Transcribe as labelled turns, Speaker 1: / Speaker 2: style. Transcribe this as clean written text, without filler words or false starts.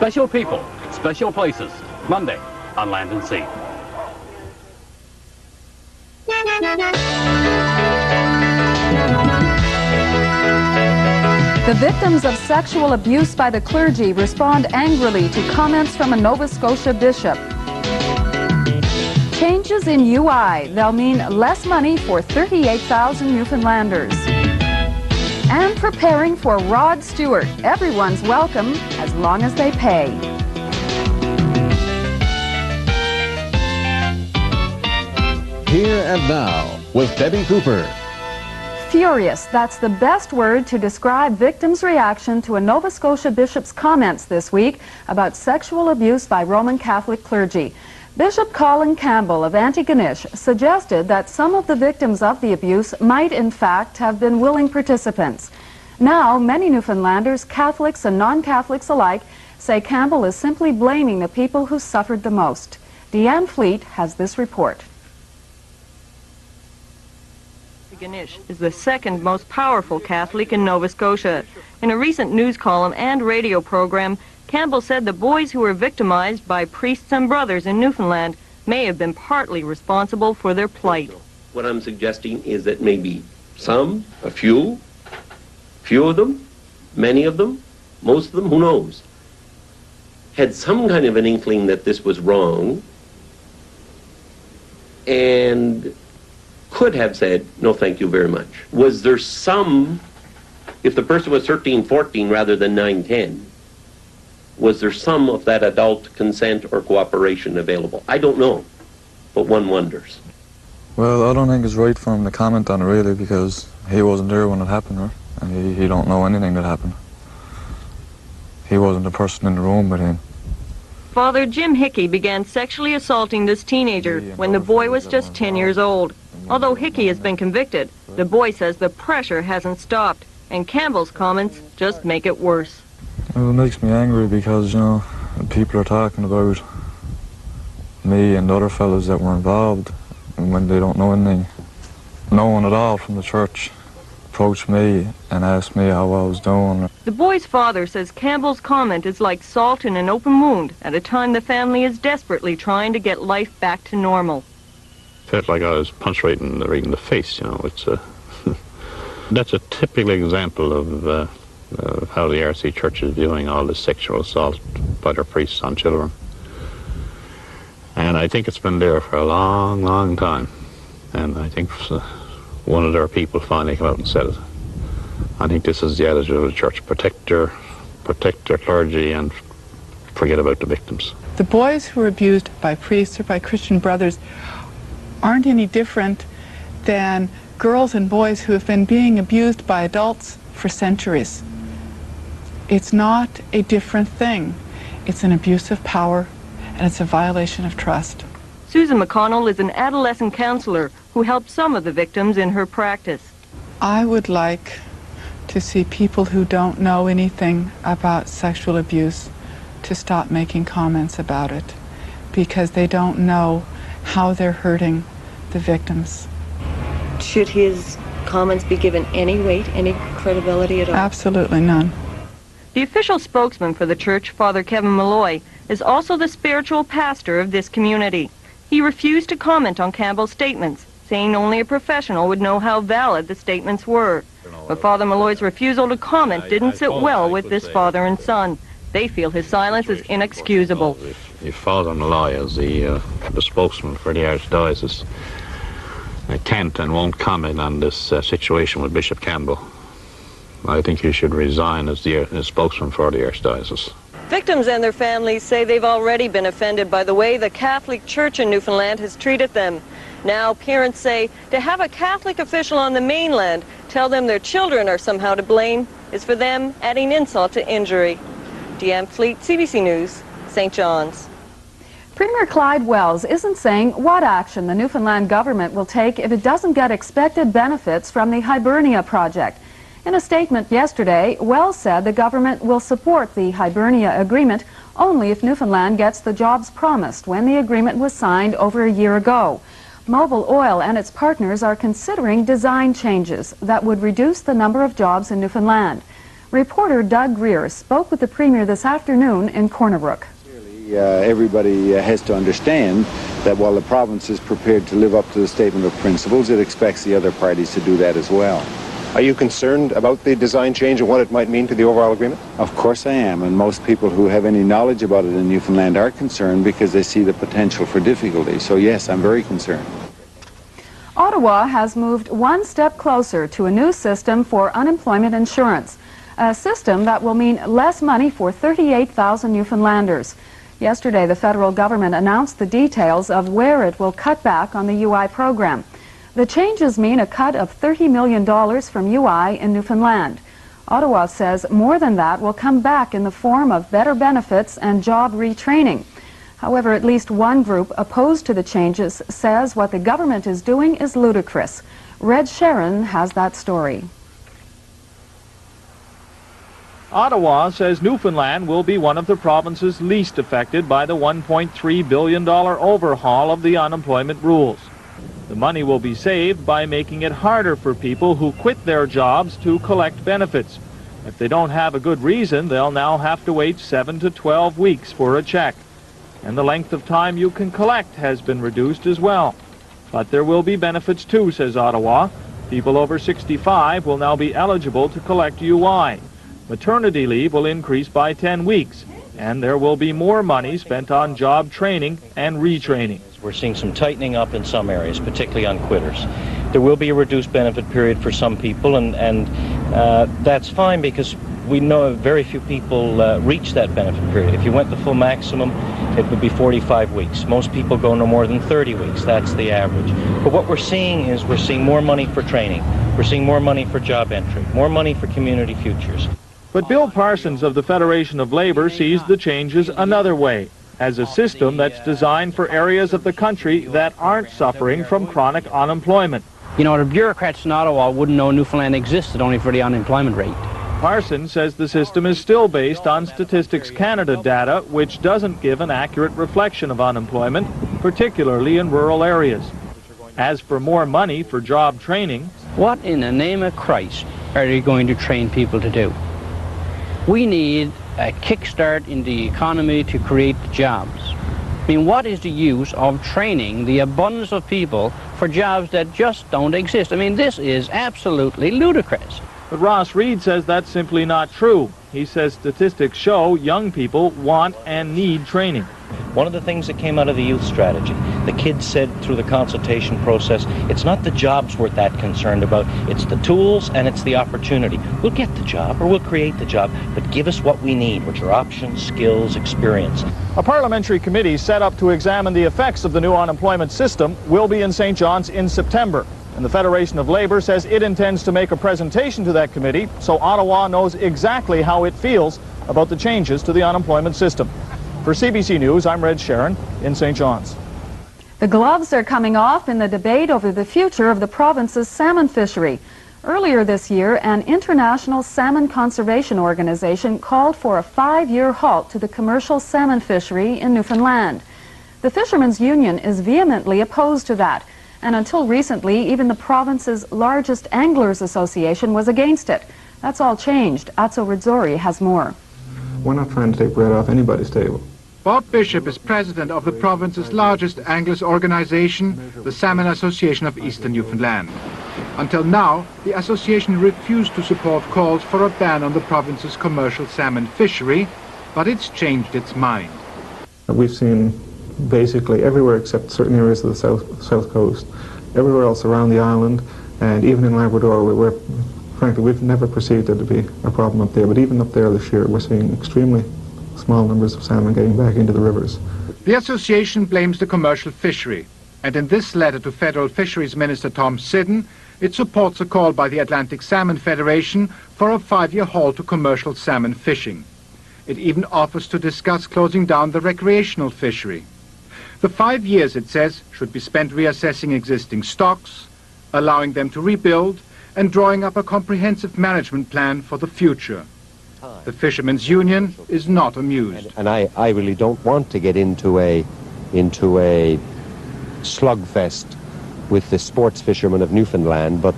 Speaker 1: Special people, special places. Monday on Land and Sea.
Speaker 2: The victims of sexual abuse by the clergy respond angrily to comments from a Nova Scotia bishop. Changes in UI, they'll mean less money for 38,000 Newfoundlanders. And preparing for Rod Stewart. Everyone's welcome as long as they pay.
Speaker 3: Here and Now with Debbie Cooper.
Speaker 2: Furious, that's the best word to describe victims' reaction to a Nova Scotia bishop's comments this week about sexual abuse by Roman Catholic clergy. Bishop Colin Campbell of Antigonish suggested that some of the victims of the abuse might in fact have been willing participants. Now, many Newfoundlanders, Catholics and non-Catholics alike, say Campbell is simply blaming the people who suffered the most. Deanne Fleet has this report.
Speaker 4: Antigonish is the second most powerful Catholic in Nova Scotia. In a recent news column and radio program, Campbell said the boys who were victimized by priests and brothers in Newfoundland may have been partly responsible for their plight.
Speaker 5: What I'm suggesting is that maybe some, a few of them, many of them, most of them, who knows, had some kind of an inkling that this was wrong and could have said, no, thank you very much. Was there some, if the person was 13, 14 rather than 9, 10, was there some of that adult consent or cooperation available? I don't know, but one wonders.
Speaker 6: Well, I don't think it's right for him to comment on it really, because he wasn't there when it happened, right? And he don't know anything that happened. He wasn't the person in the room with him.
Speaker 4: Father Jim Hickey began sexually assaulting this teenager when the boy was just 10 years old. Although Hickey has been convicted, the boy says the pressure hasn't stopped, and Campbell's comments just make it worse.
Speaker 6: Well, it makes me angry because, you know, people are talking about me and the other fellas that were involved, and when they don't know anything. No one at all from the church approached me and asked me how I was doing.
Speaker 4: The boy's father says Campbell's comment is like salt in an open wound at a time the family is desperately trying to get life back to normal.
Speaker 7: Felt like I was punched right in the face, you know. It's that's a typical example of how the RC Church is viewing all this sexual assault by their priests on children. And I think it's been there for a long, long time. And I think one of their people finally came out and said it. I think this is the attitude of the church. Protect their clergy and forget about the victims.
Speaker 8: The boys who are abused by priests or by Christian brothers aren't any different than girls and boys who have been being abused by adults for centuries. It's not a different thing. It's an abuse of power, and it's a violation of trust.
Speaker 4: Susan McConnell is an adolescent counselor who helps some of the victims in her practice.
Speaker 8: I would like to see people who don't know anything about sexual abuse to stop making comments about it, because they don't know how they're hurting the victims.
Speaker 4: Should his comments be given any weight, any credibility at all?
Speaker 8: Absolutely none.
Speaker 4: The official spokesman for the church, Father Kevin Malloy, is also the spiritual pastor of this community. He refused to comment on Campbell's statements, saying only a professional would know how valid the statements were. But Father Malloy's refusal to comment didn't sit well with this father and son. They feel his silence is inexcusable.
Speaker 7: If Father Malloy is the spokesman for the Archdiocese, I can't and won't comment on this situation with Bishop Campbell. I think he should resign as the spokesman for the Archdiocese.
Speaker 4: Victims and their families say they've already been offended by the way the Catholic Church in Newfoundland has treated them. Now parents say to have a Catholic official on the mainland tell them their children are somehow to blame is for them adding insult to injury. Deanne Fleet, CBC News, St. John's.
Speaker 2: Premier Clyde Wells isn't saying what action the Newfoundland government will take if it doesn't get expected benefits from the Hibernia project. In a statement yesterday, Wells said the government will support the Hibernia agreement only if Newfoundland gets the jobs promised when the agreement was signed over a year ago. Mobil Oil and its partners are considering design changes that would reduce the number of jobs in Newfoundland. Reporter Doug Greer spoke with the Premier this afternoon in Corner Brook.
Speaker 9: Everybody has to understand that while the province is prepared to live up to the statement of principles, it expects the other parties to do that as well.
Speaker 10: Are you concerned about the design change and what it might mean to the overall agreement?
Speaker 9: Of course I am, and most people who have any knowledge about it in Newfoundland are concerned because they see the potential for difficulty. So yes, I'm very concerned.
Speaker 2: Ottawa has moved one step closer to a new system for unemployment insurance, a system that will mean less money for 38,000 Newfoundlanders. Yesterday, the federal government announced the details of where it will cut back on the UI program. The changes mean a cut of $30 million from UI in Newfoundland. Ottawa says more than that will come back in the form of better benefits and job retraining. However, at least one group opposed to the changes says what the government is doing is ludicrous. Red Sharon has that story.
Speaker 11: Ottawa says Newfoundland will be one of the provinces least affected by the $1.3 billion overhaul of the unemployment rules. The money will be saved by making it harder for people who quit their jobs to collect benefits. If they don't have a good reason, they'll now have to wait 7 to 12 weeks for a check. And the length of time you can collect has been reduced as well. But there will be benefits too, says Ottawa. People over 65 will now be eligible to collect UI. Maternity leave will increase by 10 weeks, and there will be more money spent on job training and retraining.
Speaker 12: We're seeing some tightening up in some areas, particularly on quitters. There will be a reduced benefit period for some people, and that's fine because we know very few people reach that benefit period. If you went the full maximum, it would be 45 weeks. Most people go no more than 30 weeks. That's the average. But what we're seeing is we're seeing more money for training. We're seeing more money for job entry, more money for community futures.
Speaker 11: But Bill Parsons of the Federation of Labor sees the changes another way, as a system that's designed for areas of the country that aren't suffering from chronic unemployment.
Speaker 13: You know, the bureaucrats in Ottawa wouldn't know Newfoundland existed only for the unemployment rate.
Speaker 11: Parsons says the system is still based on Statistics Canada data, which doesn't give an accurate reflection of unemployment, particularly in rural areas. As for more money for job training,
Speaker 13: what in the name of Christ are they going to train people to do? We need a kickstart in the economy to create jobs. I mean, what is the use of training the abundance of people for jobs that just don't exist? I mean, this is absolutely ludicrous.
Speaker 11: But Ross Reed says that's simply not true. He says statistics show young people want and need training.
Speaker 12: One of the things that came out of the youth strategy, the kids said through the consultation process, it's not the jobs we're that concerned about, it's the tools and it's the opportunity. We'll get the job or we'll create the job, but give us what we need, which are options, skills, experience.
Speaker 11: A parliamentary committee set up to examine the effects of the new unemployment system will be in St. John's in September. And the Federation of Labor says it intends to make a presentation to that committee so Ottawa knows exactly how it feels about the changes to the unemployment system. For CBC News, I'm Red Sharon in St. John's.
Speaker 2: The gloves are coming off in the debate over the future of the province's salmon fishery. Earlier this year, an international salmon conservation organization called for a 5-year halt to the commercial salmon fishery in Newfoundland. The Fishermen's Union is vehemently opposed to that, and until recently, even the province's largest anglers association was against it. That's all changed. Atso Rizzori has more.
Speaker 6: We're not trying to take bread off anybody's table.
Speaker 14: Bob Bishop is president of the province's largest anglers organization, the Salmon Association of Eastern Newfoundland. Until now, the association refused to support calls for a ban on the province's commercial salmon fishery, but it's changed its mind.
Speaker 6: We've seen basically everywhere except certain areas of the south coast, everywhere else around the island, and even in Labrador, frankly, we've never perceived there to be a problem up there, but even up there this year, we're seeing extremely small numbers of salmon getting back into the rivers.
Speaker 14: The association blames the commercial fishery, and in this letter to Federal Fisheries Minister Tom Siddon, it supports a call by the Atlantic Salmon Federation for a 5-year halt to commercial salmon fishing. It even offers to discuss closing down the recreational fishery. The 5 years, it says, should be spent reassessing existing stocks, allowing them to rebuild, and drawing up a comprehensive management plan for the future. The Fishermen's Union is not amused.
Speaker 10: And I really don't want to get into a slugfest with the sports fishermen of Newfoundland, but